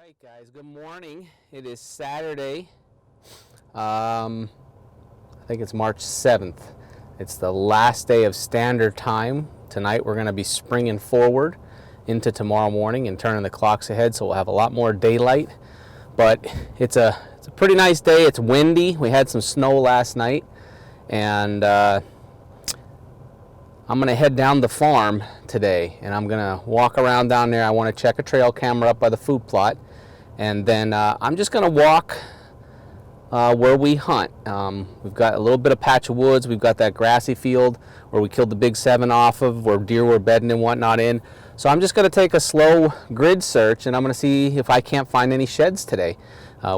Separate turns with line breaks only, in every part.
right, guys, good morning. It is Saturday. I think it's March 7th. It's the last day of standard time. Tonight we're going to be springing forward into tomorrow morning and turning the clocks ahead, so we'll have a lot more daylight. But it's a pretty nice day. It's windy. We had some snow last night, and I'm going to head down the farm today, and I'm going to walk around down there. I want to check a trail camera up by the food plot, and then I'm just going to walk where we hunt. We've got a little bit of patch of woods. We've got that grassy field where we killed the big 7 off of, where deer were bedding and whatnot in. So I'm just going to take a slow grid search, and I'm going to see if I can't find any sheds today.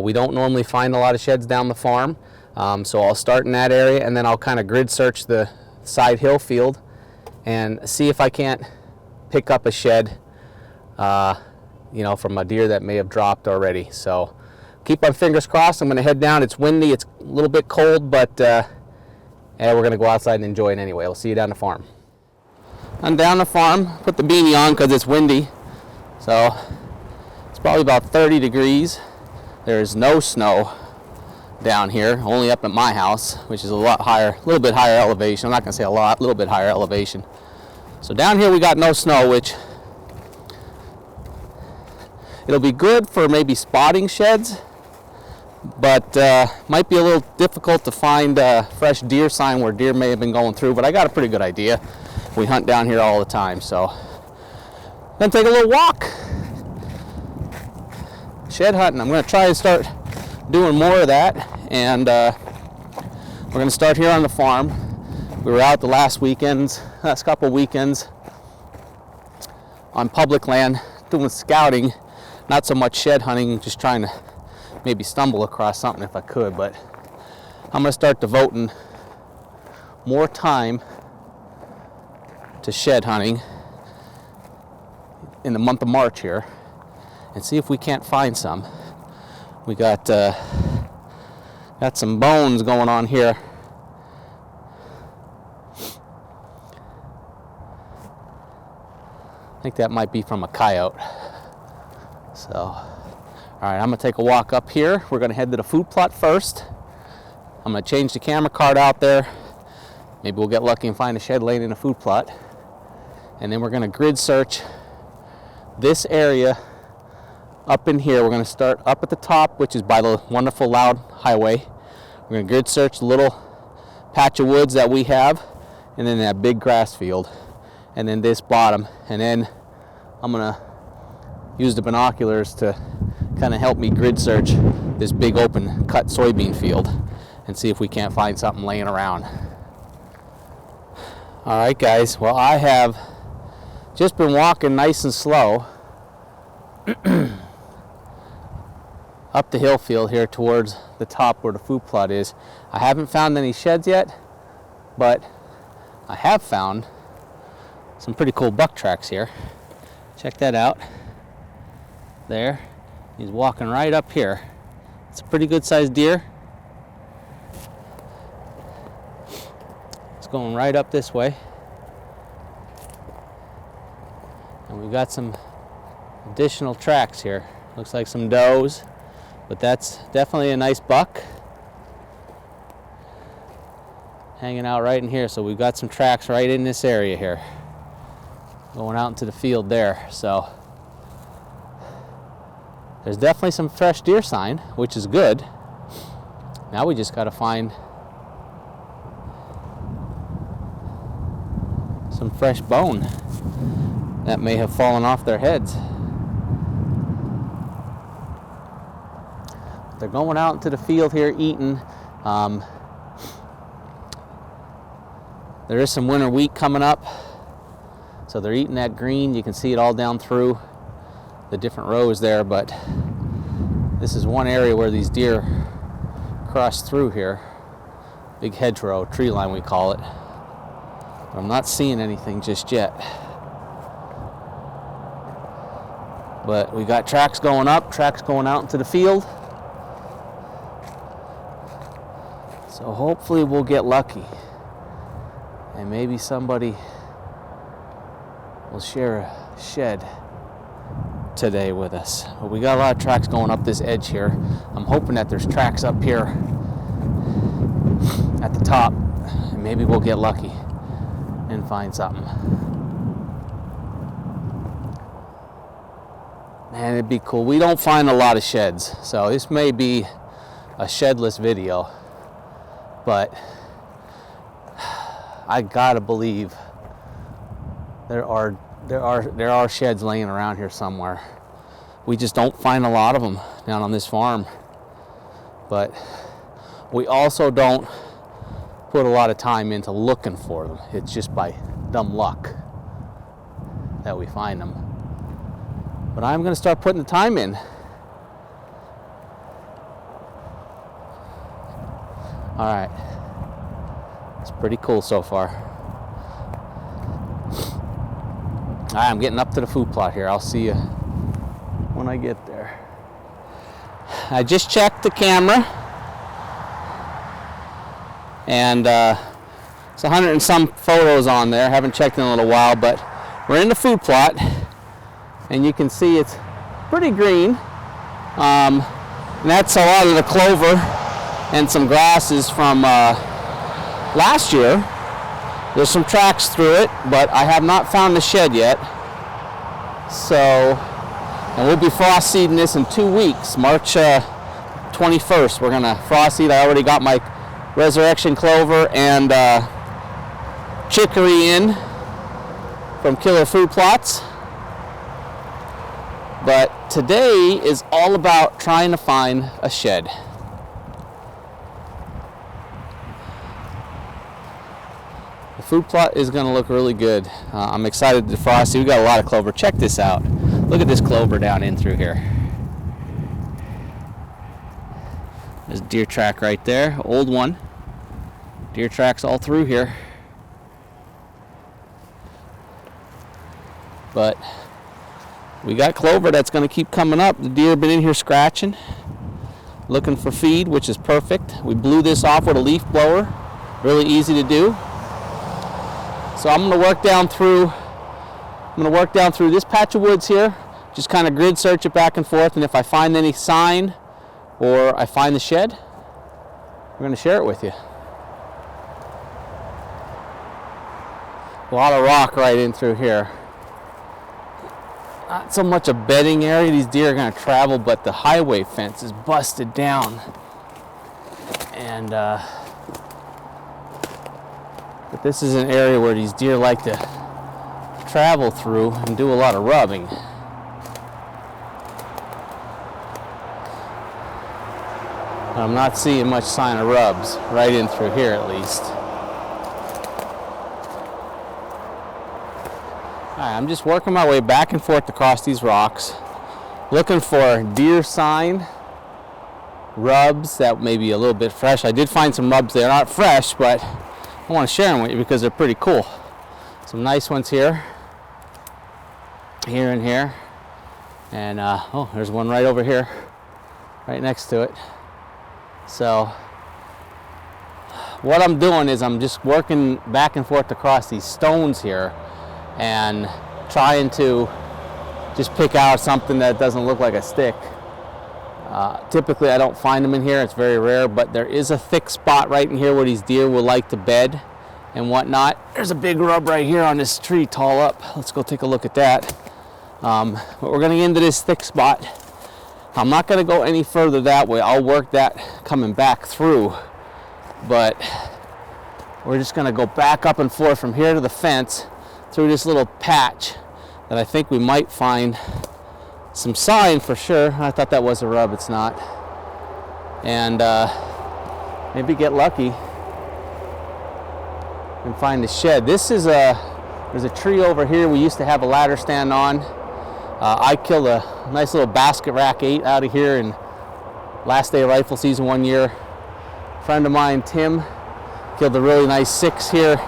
We don't normally find a lot of sheds down the farm, so I'll start in that area, and then I'll kind of grid search the side hill field and see if I can't pick up a shed, from a deer that may have dropped already. So keep our fingers crossed. I'm going to head down. It's windy. It's a little bit cold, but we're going to go outside and enjoy it anyway. I'll see you down the farm. I'm down the farm. Put the beanie on because it's windy. So it's probably about 30 degrees. There's no snow down here, only up at my house, which is a lot higher, a little bit higher elevation. I'm not going to say a lot, a little bit higher elevation. So down here we got no snow, which it'll be good for maybe spotting sheds, but might be a little difficult to find a fresh deer sign where deer may have been going through, but I got a pretty good idea. We hunt down here all the time, so then take a little walk. Shed hunting. I'm going to try and start doing more of that, and we're going to start here on the farm. We were out the last couple weekends on public land doing scouting, not so much shed hunting, just trying to maybe stumble across something if I could, but I'm going to start devoting more time to shed hunting in the month of March here and see if we can't find some. We got some bones going on here. I think that might be from a coyote. So, all right, I'm gonna take a walk up here. We're gonna head to the food plot first. I'm gonna change the camera card out there. Maybe we'll get lucky and find a shed laying in a food plot. And then we're gonna grid search this area up in here. We're gonna start up at the top, which is by the wonderful loud highway. We're gonna grid search the little patch of woods that we have, and then that big grass field, and then this bottom. And then I'm gonna use the binoculars to kind of help me grid search this big open cut soybean field and see if we can't find something laying around. All right, guys, well, I have just been walking nice and slow up the hill field here towards the top where the food plot is. I haven't found any sheds yet, but I have found some pretty cool buck tracks here. Check that out. There, he's walking right up here. It's a pretty good sized deer. It's going right up this way. And we've got some additional tracks here. Looks like some does, but that's definitely a nice buck hanging out right in here. So we've got some tracks right in this area here, going out into the field there. So there's definitely some fresh deer sign, which is good. Now we just got to find some fresh bone that may have fallen off their heads. They're going out into the field here eating. There is some winter wheat coming up, so they're eating that green. You can see it all down through the different rows there, but this is one area where these deer cross through here. Big hedgerow, tree line we call it. But I'm not seeing anything just yet. But we got tracks going up, tracks going out into the field. So hopefully we'll get lucky, and maybe somebody will share a shed today with us. But we got a lot of tracks going up this edge here. I'm hoping that there's tracks up here at the top, and maybe we'll get lucky and find something. Man, it'd be cool. We don't find a lot of sheds, so this may be a shedless video, but I gotta believe there are sheds laying around here somewhere. We just don't find a lot of them down on this farm, but we also don't put a lot of time into looking for them. It's just by dumb luck that we find them. But I'm going to start putting the time in. All right, it's pretty cool so far. All right, I'm getting up to the food plot here. I'll see you when I get there. I just checked the camera, and it's 100 and some photos on there. Haven't checked in a little while, but we're in the food plot, and you can see it's pretty green. And that's a lot of the clover and some grasses from last year. There's some tracks through it, but I have not found the shed yet. So, and we'll be frost seeding this in 2 weeks. March 21st, we're gonna frost seed. I already got my resurrection clover and chicory in from Killer Food Plots. But today is all about trying to find a shed. The food plot is going to look really good. I'm excited to frost seed. We got a lot of clover. Check this out. Look at this clover down in through here. There's a deer track right there, old one. Deer tracks all through here. But we got clover that's going to keep coming up. The deer have been in here scratching, looking for feed, which is perfect. We blew this off with a leaf blower. Really easy to do. So I'm going to work down through this patch of woods here, just kind of grid search it back and forth, and if I find any sign or I find the shed, we're going to share it with you. A lot of rock right in through here. Not so much a bedding area. These deer are going to travel, but the highway fence is busted down. And but this is an area where these deer like to travel through and do a lot of rubbing. I'm not seeing much sign of rubs right in through here, at least. All right, I'm just working my way back and forth across these rocks, looking for deer sign, rubs that may be a little bit fresh. I did find some rubs there, not fresh, but I want to share them with you because they're pretty cool. Some nice ones here, here and here, and oh, there's one right over here, right next to it. So what I'm doing is I'm just working back and forth across these stones here and trying to just pick out something that doesn't look like a stick. Typically I don't find them in here, it's very rare, but there is a thick spot right in here where these deer will like to bed and whatnot. There's a big rub right here on this tree tall up. Let's go take a look at that. But we're gonna get into this thick spot. I'm not gonna go any further that way. I'll work that coming back through, but we're just gonna go back up and forth from here to the fence through this little patch that I think we might find some sign for sure. I thought that was a rub, it's not. And maybe get lucky and find the shed. This is there's a tree over here we used to have a ladder stand on. I killed a nice little basket rack 8 out of here in last day of rifle season one year. A friend of mine, Tim, killed a really nice 6 here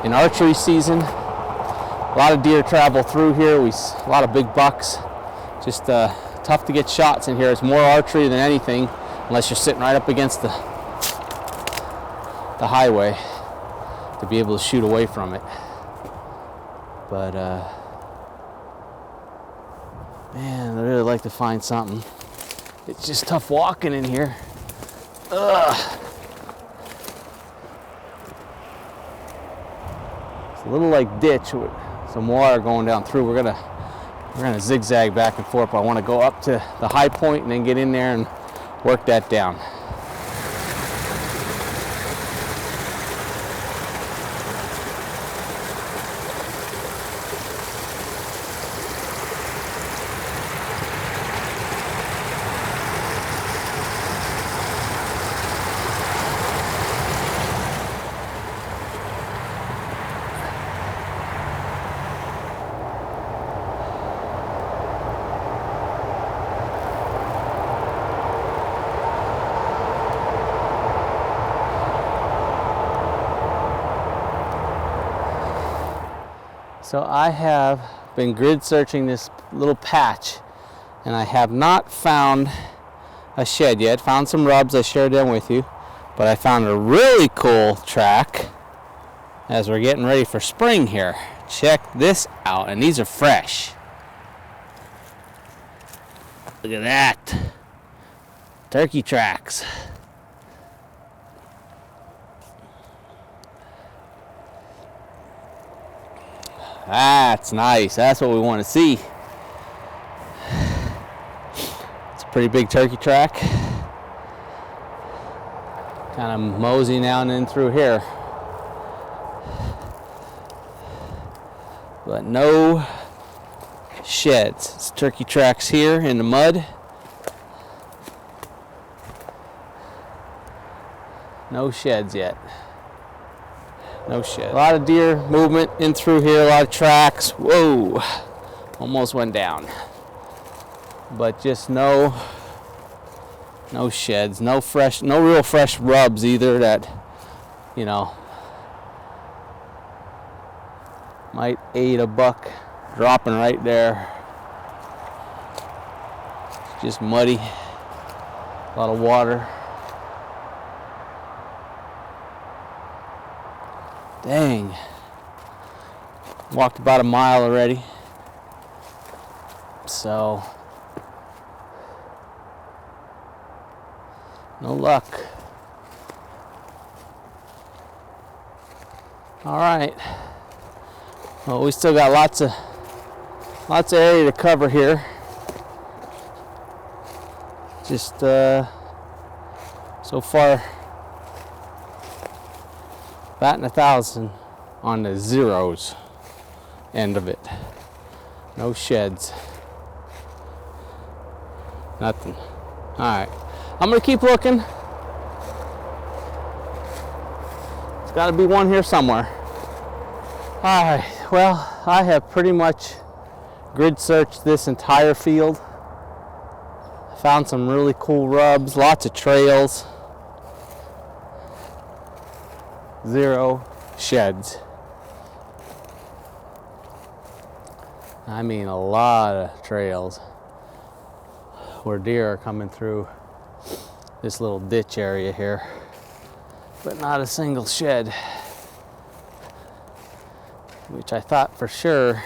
in archery season. A lot of deer travel through here. A lot of big bucks. Just tough to get shots in here. It's more archery than anything, unless you're sitting right up against the highway to be able to shoot away from it. But Man, I really like to find something. It's just tough walking in here. Ugh. It's a little like ditch with some water going down through. We're gonna zigzag back and forth, but I want to go up to the high point and then get in there and work that down. So I have been grid searching this little patch, and I have not found a shed yet. Found some rubs, I shared them with you, but I found a really cool track as we're getting ready for spring here. Check this out, and these are fresh. Look at that. Turkey tracks. That's nice. That's what we want to see. It's a pretty big turkey track. Kind of moseying down in through here. But no sheds. It's turkey tracks here in the mud. No sheds yet. No shit. A lot of deer movement in through here, a lot of tracks. Whoa, almost went down. But just no sheds, no real fresh rubs either that, you know, might aid a buck dropping right there. It's just muddy, a lot of water. Dang, walked about a mile already, so no luck. All right, well, we still got lots of area to cover here. Just so far batting 1,000 on the zeros end of it. No sheds. Nothing. Alright. I'm going to keep looking. There's got to be one here somewhere. Alright. Well, I have pretty much grid searched this entire field. Found some really cool rubs. Lots of trails. 0 sheds. I mean a lot of trails where deer are coming through this little ditch area here, but not a single shed, which I thought for sure.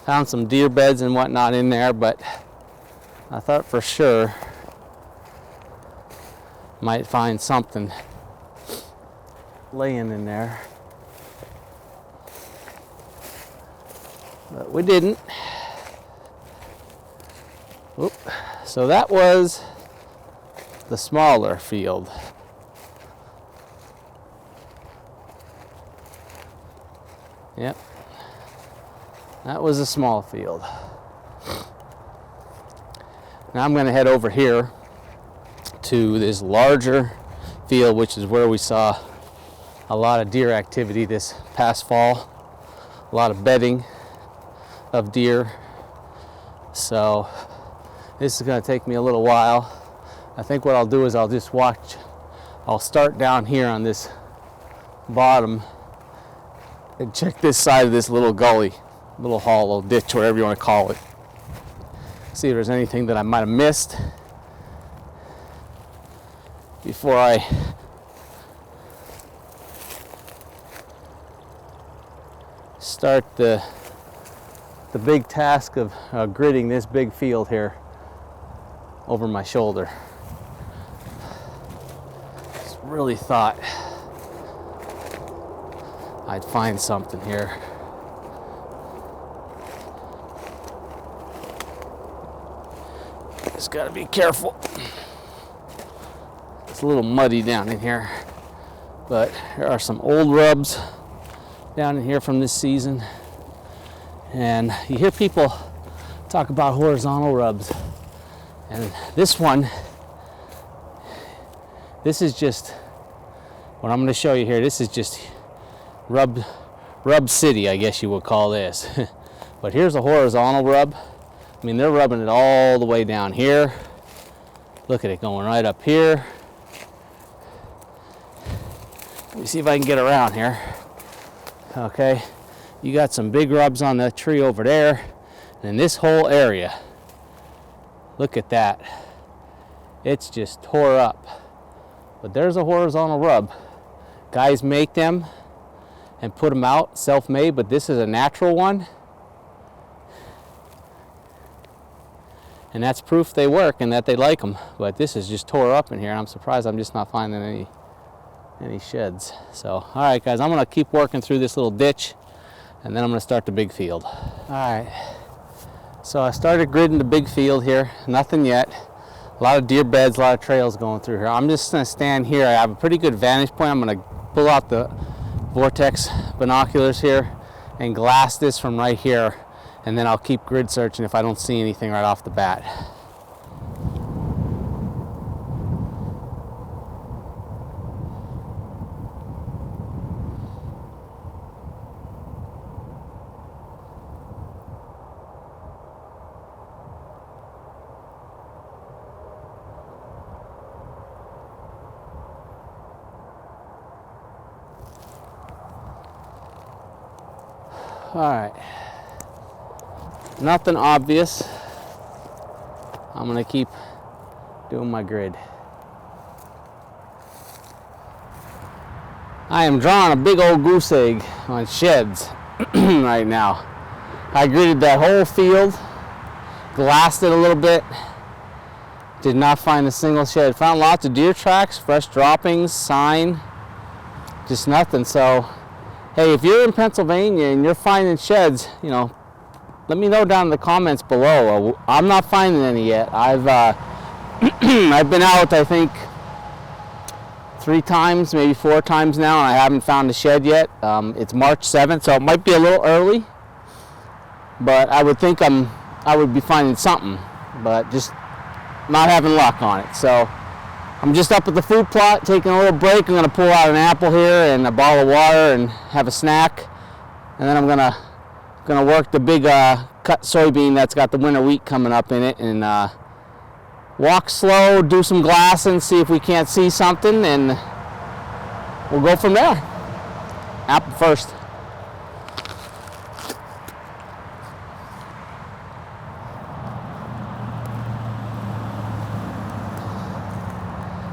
Found some deer beds and whatnot in there, but I thought for sure might find something laying in there, but we didn't. Oop. So that was the smaller field. Yep, that was a small field. Now I'm going to head over here to this larger field, which is where we saw a lot of deer activity this past fall. A lot of bedding of deer. So this is going to take me a little while. I think what I'll do is I'll just watch. I'll start down here on this bottom and check this side of this little gully, little hollow ditch, whatever you want to call it. See if there's anything that I might have missed before I start the the big task of gridding this big field here over my shoulder. Just really thought I'd find something here. Just gotta be careful. It's a little muddy down in here, but there are some old rubs down in here from this season. And you hear people talk about horizontal rubs. And this one, this is just, what I'm gonna show you here, this is just rub city, I guess you would call this. But here's a horizontal rub. I mean, they're rubbing it all the way down here. Look at it going right up here. Let me see if I can get around here. Okay, you got some big rubs on the tree over there, and this whole area, look at that. It's just tore up. But there's a horizontal rub. Guys make them and put them out, self-made, but this is a natural one. And that's proof they work and that they like them. But this is just tore up in here, and I'm surprised I'm just not finding any sheds. So, all right, guys, I'm gonna keep working through this little ditch, and then I'm gonna start the big field. All right, so I started gridding the big field here. Nothing yet. A lot of deer beds, a lot of trails going through here. I'm just gonna stand here. I have a pretty good vantage point. I'm gonna pull out the Vortex binoculars here and glass this from right here, and then I'll keep grid searching if I don't see anything right off the bat. All right, nothing obvious. I'm gonna keep doing my grid. I am drawing a big old goose egg on sheds right now. I gridded that whole field, glassed it a little bit, did not find a single shed. Found lots of deer tracks, fresh droppings, sign, just nothing. So hey, if you're in Pennsylvania and you're finding sheds, you know, let me know down in the comments below. I'm not finding any yet. I've been out, I think, 3 times, maybe 4 times now, and I haven't found a shed yet. It's March 7th, so it might be a little early, but I would think I would be finding something, but just not having luck on it. So I'm just up at the food plot, taking a little break. I'm gonna pull out an apple here and a bottle of water and have a snack. And then I'm gonna work the big cut soybean that's got the winter wheat coming up in it, and walk slow, do some glassing, see if we can't see something, and we'll go from there. Apple first.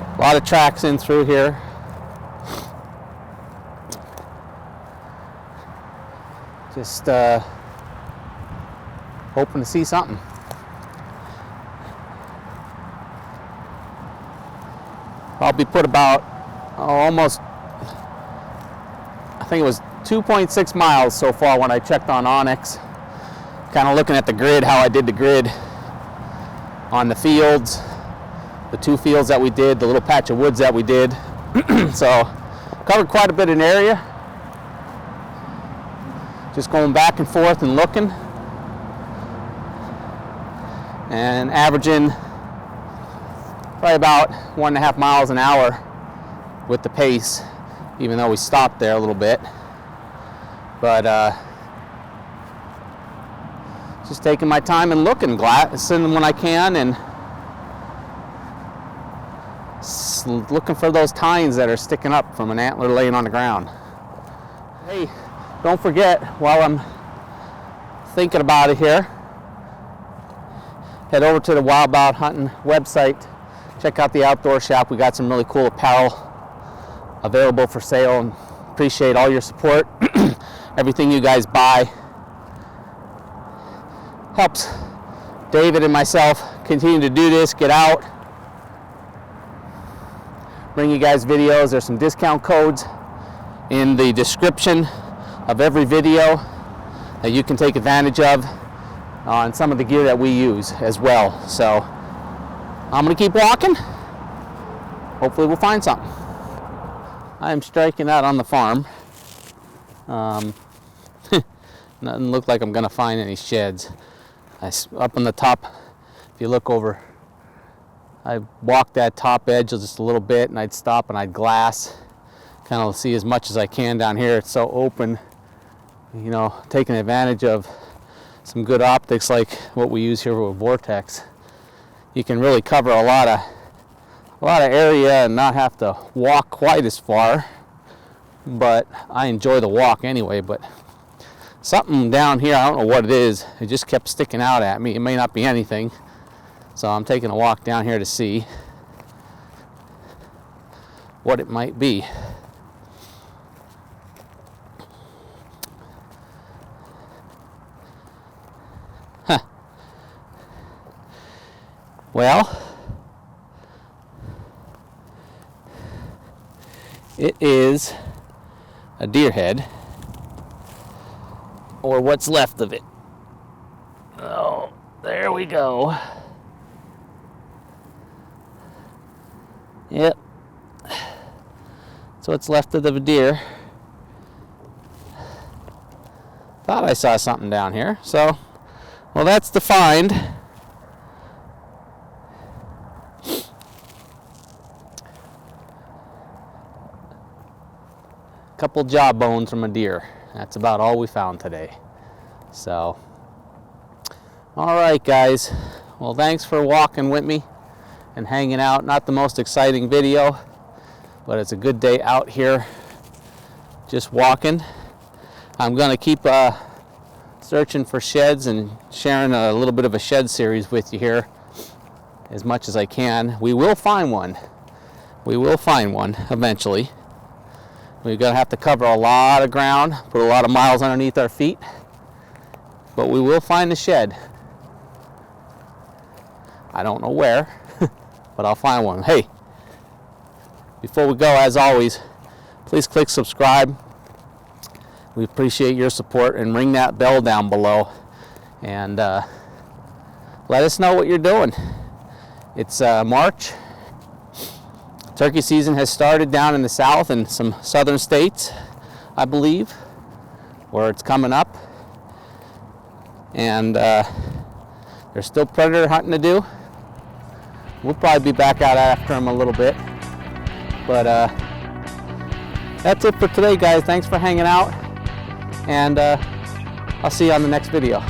A lot of tracks in through here. Just hoping to see something. Probably put about almost, I think it was 2.6 miles so far when I checked on Onyx. Kind of looking at the grid, how I did the grid on the fields. The 2 fields that we did, the little patch of woods that we did. So covered quite a bit of an area. Just going back and forth and looking. And averaging probably about 1.5 miles an hour with the pace, even though we stopped there a little bit. But just taking my time and looking, glassing when I can, and looking for those tines that are sticking up from an antler laying on the ground. Hey, don't forget, while I'm thinking about it here, head over to the Bout Huntin website, check out the outdoor shop. We got some really cool apparel available for sale, and appreciate all your support. Everything you guys buy helps David and myself continue to do this, get out, bring you guys videos. There's some discount codes in the description of every video that you can take advantage of on some of the gear that we use as well. So I'm gonna keep walking. Hopefully we'll find something. I am striking out on the farm. Doesn't look like I'm gonna find any sheds. Up on the top, if you look over, I walked that top edge just a little bit, and I'd stop and I'd glass, kind of see as much as I can down here. It's so open, you know, taking advantage of some good optics like what we use here with Vortex. You can really cover a lot of area and not have to walk quite as far, but I enjoy the walk anyway. But something down here, I don't know what it is, it just kept sticking out at me. It may not be anything, so I'm taking a walk down here to see what it might be. Huh. Well, it is a deer head, or what's left of it. Oh, there we go. Yep. So what's left of the deer. Thought I saw something down here. So, well, that's the find. Couple jaw bones from a deer. That's about all we found today. So, all right, guys. Well, thanks for walking with me and hanging out. Not the most exciting video, but it's a good day out here just walking. I'm going to keep searching for sheds and sharing a little bit of a shed series with you here as much as I can. We will find one. We will find one eventually. We're going to have to cover a lot of ground, put a lot of miles underneath our feet, but we will find the shed. I don't know where, but I'll find one. Hey, before we go, as always, please click subscribe. We appreciate your support, and ring that bell down below, and let us know what you're doing. It's March. Turkey season has started down in the south and some southern states, I believe, where it's coming up. And there's still predator hunting to do. We'll probably be back out after them a little bit. But that's it for today, guys. Thanks for hanging out. And I'll see you on the next video.